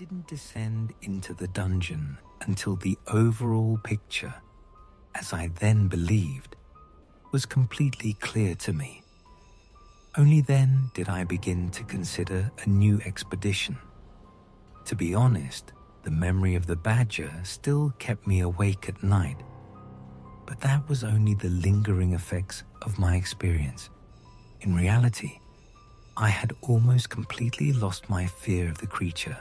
didn't descend into the dungeon until the overall picture, as I then believed, was completely clear to me. Only then did I begin to consider a new expedition. To be honest, the memory of the badger still kept me awake at night, but that was only the lingering effects of my experience. In reality, I had almost completely lost my fear of the creature,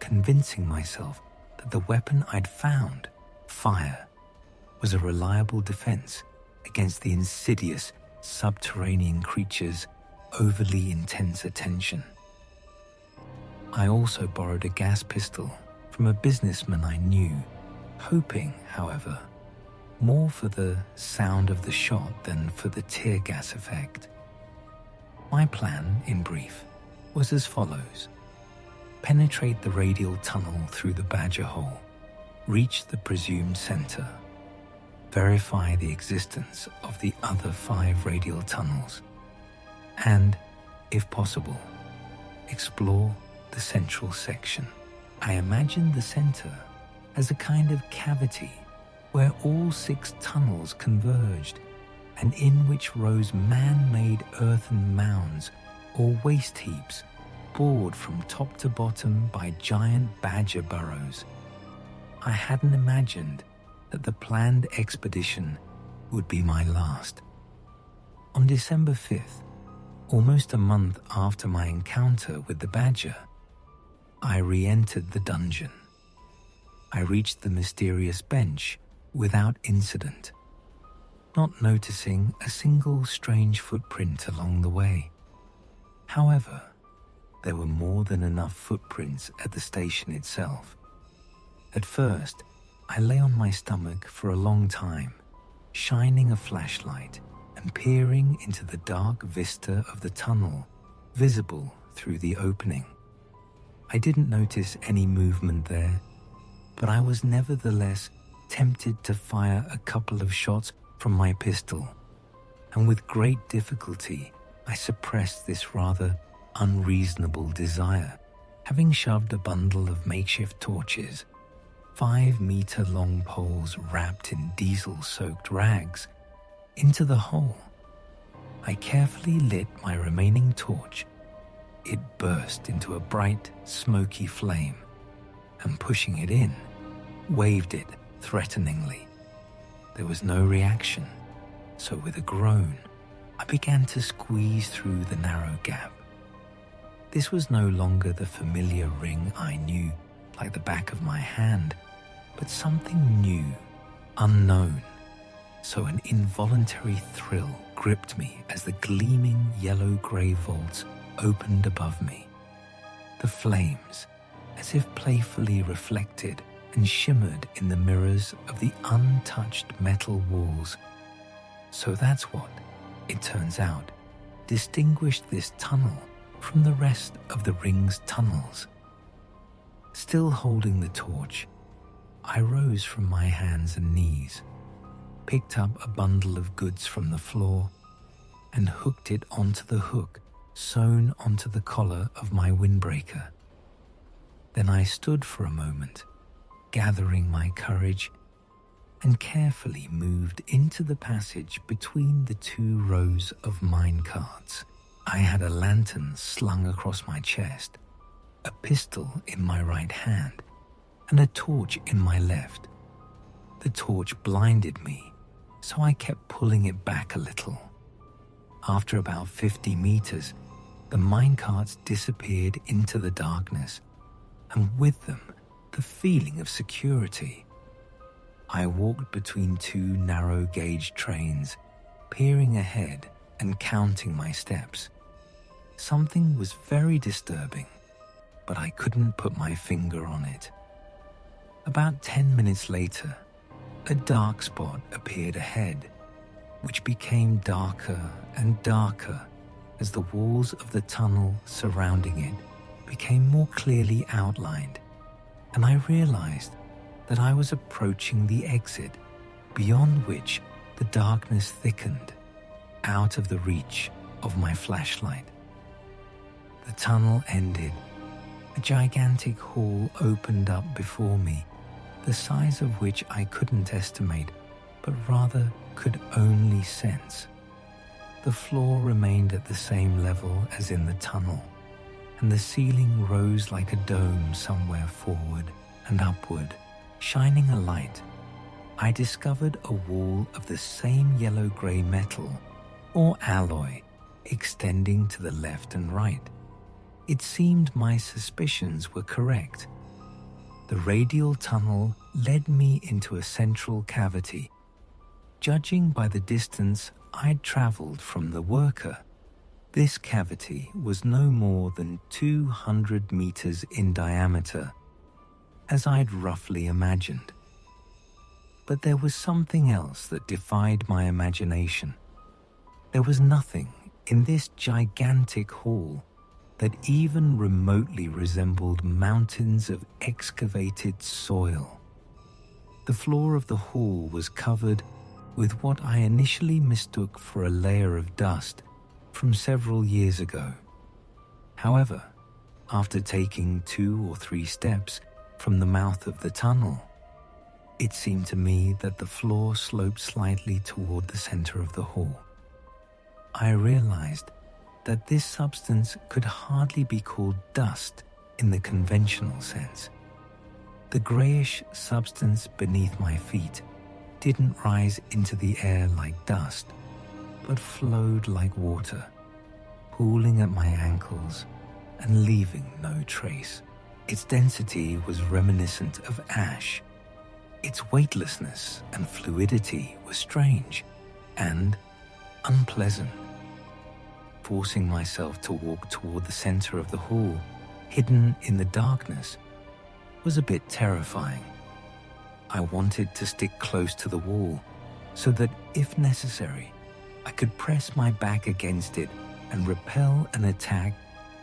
convincing myself that the weapon I'd found, fire, was a reliable defense against the insidious subterranean creature's overly intense attention. I also borrowed a gas pistol from a businessman I knew, hoping, however, more for the sound of the shot than for the tear gas effect. My plan, in brief, was as follows: penetrate the radial tunnel through the badger hole, reach the presumed center, verify the existence of the other 5 radial tunnels, and, if possible, explore the central section. I imagined the center as a kind of cavity where all 6 tunnels converged and in which rose man-made earthen mounds or waste heaps bored from top to bottom by giant badger burrows. I hadn't imagined that the planned expedition would be my last. On December 5th, almost a month after my encounter with the badger, I re-entered the dungeon. I reached the mysterious bench without incident, not noticing a single strange footprint along the way. However, there were more than enough footprints at the station itself. At first, I lay on my stomach for a long time, shining a flashlight and peering into the dark vista of the tunnel visible through the opening. I didn't notice any movement there, but I was nevertheless tempted to fire a couple of shots from my pistol, and with great difficulty I suppressed this rather unreasonable desire. Having shoved a bundle of makeshift torches, 5-meter-long poles wrapped in diesel-soaked rags, into the hole, I carefully lit my remaining torch. It burst into a bright, smoky flame, and pushing it in, waved it threateningly. There was no reaction, so with a groan, I began to squeeze through the narrow gap. This was no longer the familiar ring I knew like the back of my hand, but something new, unknown. So an involuntary thrill gripped me as the gleaming yellow-grey vaults opened above me. The flames, as if playfully reflected and shimmered in the mirrors of the untouched metal walls. So that's what, it turns out, distinguished this tunnel from the rest of the ring's tunnels. Still holding the torch, I rose from my hands and knees, picked up a bundle of goods from the floor, and hooked it onto the hook sewn onto the collar of my windbreaker. Then I stood for a moment, gathering my courage, and carefully moved into the passage between the 2 rows of minecarts. I had a lantern slung across my chest, a pistol in my right hand, and a torch in my left. The torch blinded me, so I kept pulling it back a little. After about 50 meters, the minecarts disappeared into the darkness, and with them, the feeling of security. I walked between 2 narrow-gauge trains, peering ahead and counting my steps. Something was very disturbing, but I couldn't put my finger on it. About 10 minutes later, a dark spot appeared ahead, which became darker and darker as the walls of the tunnel surrounding it became more clearly outlined, and I realized that I was approaching the exit, beyond which the darkness thickened, out of the reach of my flashlight. The tunnel ended, A gigantic hall opened up before me, the size of which I couldn't estimate, but rather could only sense. The floor remained at the same level as in the tunnel, and the ceiling rose like a dome somewhere forward and upward, shining a light. I discovered a wall of the same yellow-grey metal, or alloy, extending to the left and right. It seemed my suspicions were correct. The radial tunnel led me into a central cavity. Judging by the distance I'd traveled from the worker, this cavity was no more than 200 meters in diameter, as I'd roughly imagined. But there was something else that defied my imagination. There was nothing in this gigantic hall that even remotely resembled mountains of excavated soil. The floor of the hall was covered with what I initially mistook for a layer of dust from several years ago. However, after taking 2 or 3 steps from the mouth of the tunnel, it seemed to me that the floor sloped slightly toward the center of the hall. I realized that this substance could hardly be called dust in the conventional sense. The grayish substance beneath my feet didn't rise into the air like dust, but flowed like water, pooling at my ankles and leaving no trace. Its density was reminiscent of ash. Its weightlessness and fluidity were strange and unpleasant. Forcing myself to walk toward the center of the hall, hidden in the darkness, was a bit terrifying. I wanted to stick close to the wall so that, if necessary, I could press my back against it and repel an attack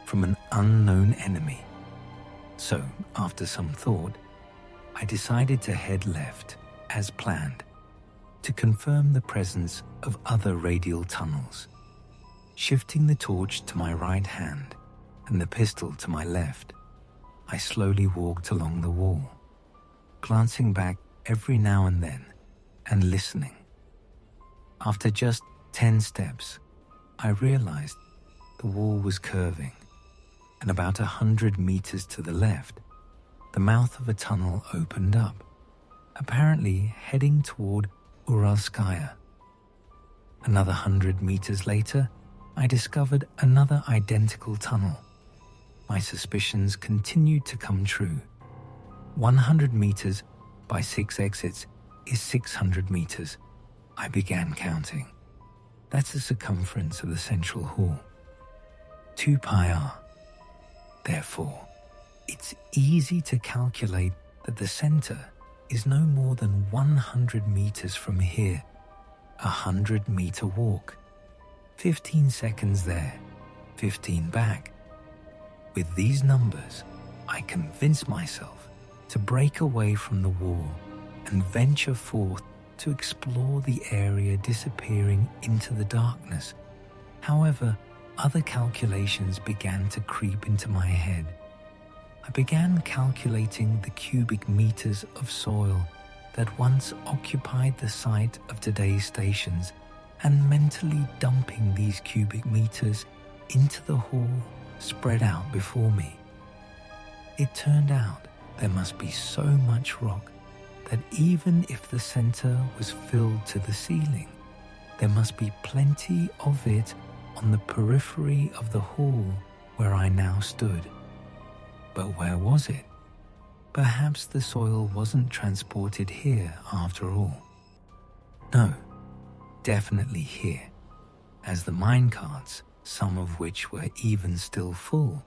from an unknown enemy. So, after some thought, I decided to head left, as planned, to confirm the presence of other radial tunnels. Shifting the torch to my right hand and the pistol to my left, I slowly walked along the wall, glancing back every now and then and listening. After just 10 steps, I realized the wall was curving, and about 100 meters to the left, the mouth of a tunnel opened up, apparently heading toward Uralskaya. Another 100 meters later, I discovered another identical tunnel. My suspicions continued to come true. 100 meters by 6 exits is 600 meters. I began counting. That's the circumference of the central hall. 2 pi r. Therefore, it's easy to calculate that the center is no more than 100 meters from here. 100-meter walk. 15 seconds there, 15 back. With these numbers, I convinced myself to break away from the wall and venture forth to explore the area disappearing into the darkness. However, other calculations began to creep into my head. I began calculating the cubic meters of soil that once occupied the site of today's stations and mentally dumping these cubic meters into the hall spread out before me. It turned out there must be so much rock that even if the center was filled to the ceiling, there must be plenty of it on the periphery of the hall where I now stood. But where was it? Perhaps the soil wasn't transported here after all. No, definitely here, as the minecarts, some of which were even still full,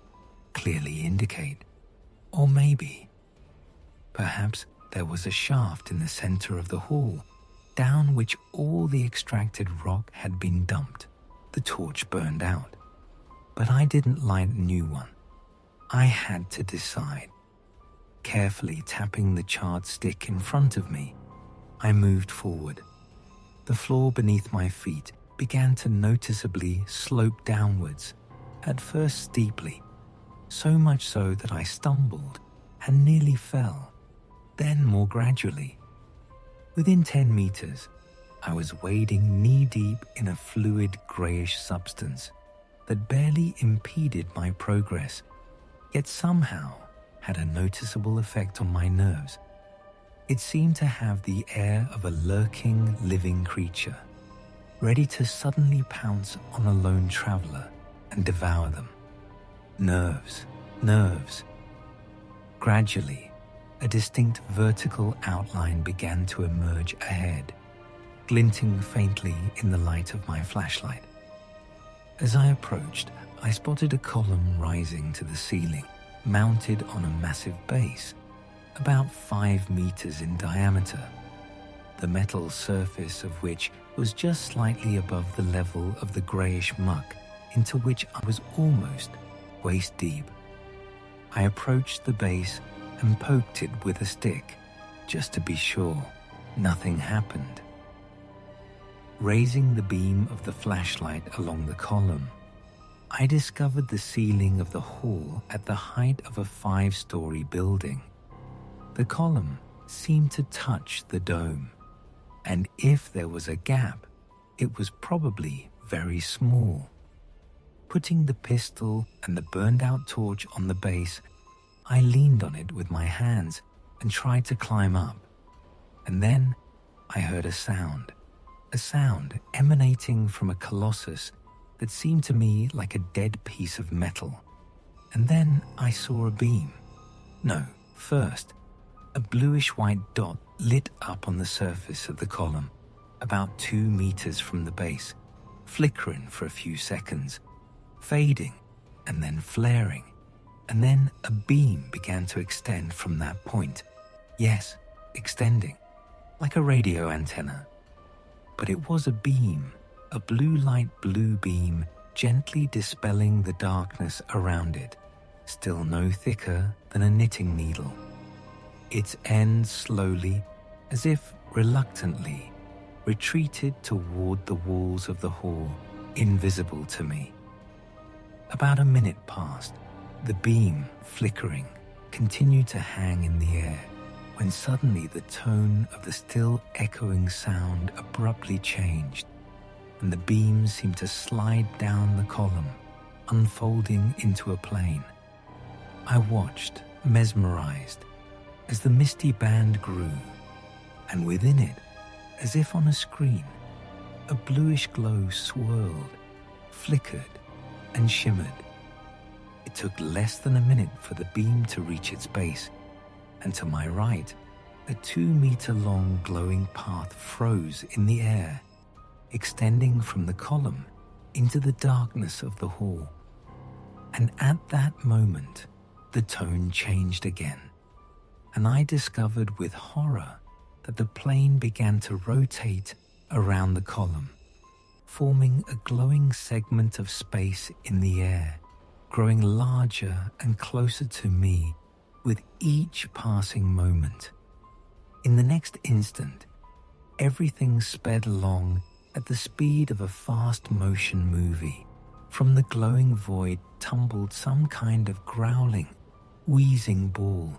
clearly indicate. Or maybe, perhaps there was a shaft in the center of the hall, down which all the extracted rock had been dumped. The torch burned out, but I didn't light a new one. I had to decide. Carefully tapping the charred stick in front of me, I moved forward. The floor beneath my feet began to noticeably slope downwards, at first steeply, so much so that I stumbled and nearly fell, then more gradually. Within 10 meters, I was wading knee-deep in a fluid greyish substance that barely impeded my progress, yet somehow had a noticeable effect on my nerves. It seemed to have the air of a lurking, living creature, ready to suddenly pounce on a lone traveler and devour them. Nerves, nerves. Gradually, a distinct vertical outline began to emerge ahead, glinting faintly in the light of my flashlight. As I approached, I spotted a column rising to the ceiling, mounted on a massive base, about 5 meters in diameter, the metal surface of which was just slightly above the level of the greyish muck into which I was almost waist deep. I approached the base and poked it with a stick, just to be sure nothing happened. Raising the beam of the flashlight along the column, I discovered the ceiling of the hall at the height of a 5-story building. The column seemed to touch the dome, and if there was a gap, it was probably very small. Putting the pistol and the burned-out torch on the base, I leaned on it with my hands and tried to climb up. And then I heard a sound emanating from a colossus that seemed to me like a dead piece of metal. And then I saw a beam. No, first, a bluish-white dot lit up on the surface of the column, about 2 meters from the base, flickering for a few seconds, fading and then flaring. And then a beam began to extend from that point. Yes, extending, like a radio antenna. But it was a beam, a blue-light blue beam, gently dispelling the darkness around it, still no thicker than a knitting needle. Its end slowly, as if reluctantly, retreated toward the walls of the hall, invisible to me. About a minute passed. The beam, flickering, continued to hang in the air, when suddenly the tone of the still echoing sound abruptly changed, and the beam seemed to slide down the column, unfolding into a plane. I watched, mesmerized, as the misty band grew, and within it, as if on a screen, a bluish glow swirled, flickered, and shimmered. It took less than a minute for the beam to reach its base, and to my right, a 2-meter-long glowing path froze in the air, extending from the column into the darkness of the hall. And at that moment, the tone changed again, and I discovered with horror that the plane began to rotate around the column, forming a glowing segment of space in the air, growing larger and closer to me with each passing moment. In the next instant, everything sped along at the speed of a fast-motion movie. From the glowing void tumbled some kind of growling, wheezing ball,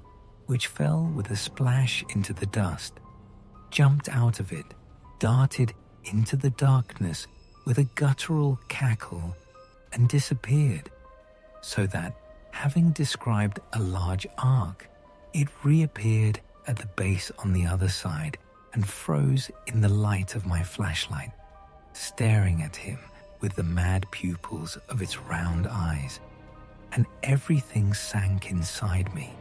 which fell with a splash into the dust, jumped out of it, darted into the darkness with a guttural cackle, and disappeared, so that, having described a large arc, it reappeared at the base on the other side and froze in the light of my flashlight, staring at him with the mad pupils of its round eyes, and everything sank inside me,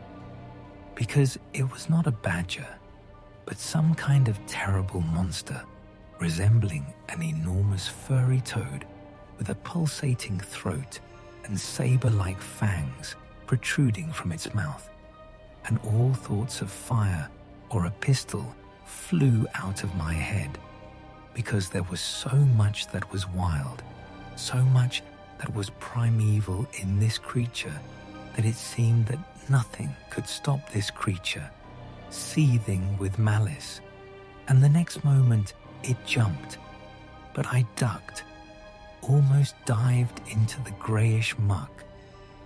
because it was not a badger, but some kind of terrible monster, resembling an enormous furry toad with a pulsating throat and saber-like fangs protruding from its mouth, and all thoughts of fire or a pistol flew out of my head, because there was so much that was wild, so much that was primeval in this creature, that it seemed that nothing could stop this creature, seething with malice. And the next moment it jumped, but I ducked, almost dived into the greyish muck,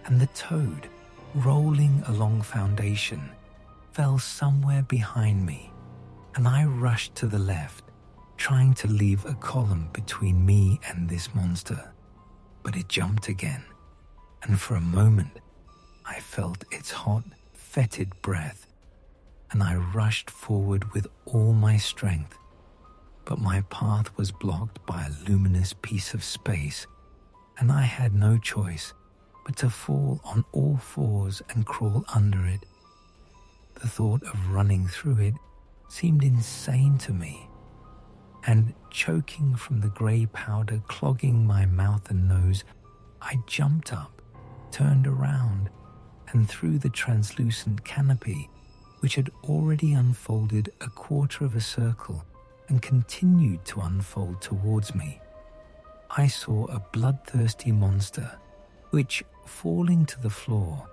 and the toad, rolling along foundation, fell somewhere behind me, and I rushed to the left, trying to leave a column between me and this monster. But it jumped again, and for a moment I felt its hot, fetid breath, and I rushed forward with all my strength. But my path was blocked by a luminous piece of space, and I had no choice but to fall on all fours and crawl under it. The thought of running through it seemed insane to me, and choking from the grey powder clogging my mouth and nose, I jumped up, turned around, and through the translucent canopy, which had already unfolded a quarter of a circle and continued to unfold towards me, I saw a bloodthirsty monster which, falling to the floor,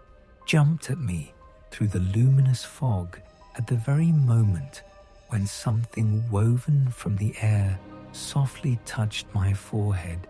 jumped at me through the luminous fog at the very moment when something woven from the air softly touched my forehead